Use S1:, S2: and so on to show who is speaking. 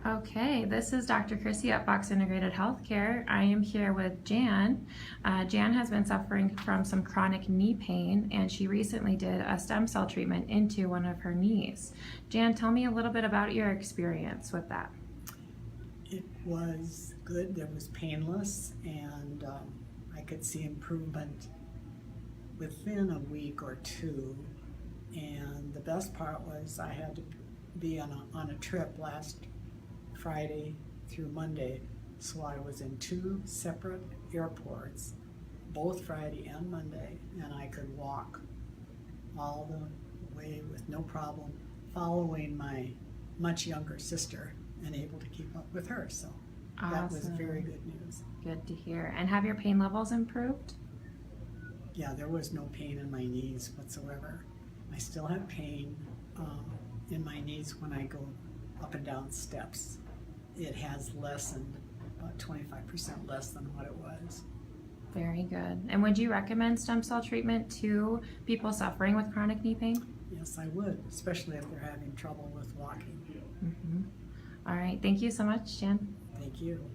S1: Okay, this is Dr. Chrissy at Fox Integrated Healthcare. I am here with Jan. Jan has been suffering from some chronic knee pain, and she recently did a stem cell treatment into one of her knees. Jan, tell me a little bit about your experience with that.
S2: It was good. It was painless, and I could see improvement within a week or two. And the best part was I had to be on a trip last Friday through Monday, so I was in two separate airports, both Friday and Monday, and I could walk all the way with no problem, following my much younger sister and able to keep up with her. So that was very good news.
S1: Good to hear. And have your pain levels improved?
S2: Yeah, there was no pain in my knees whatsoever. I still have pain in my knees when I go up and down steps. It has lessened, about 25% less than what it was.
S1: Very good. And would you recommend stem cell treatment to people suffering with chronic knee pain?
S2: Yes, I would, especially if they're having trouble with walking.
S1: All right. Thank you so much, Jan.
S2: Thank you.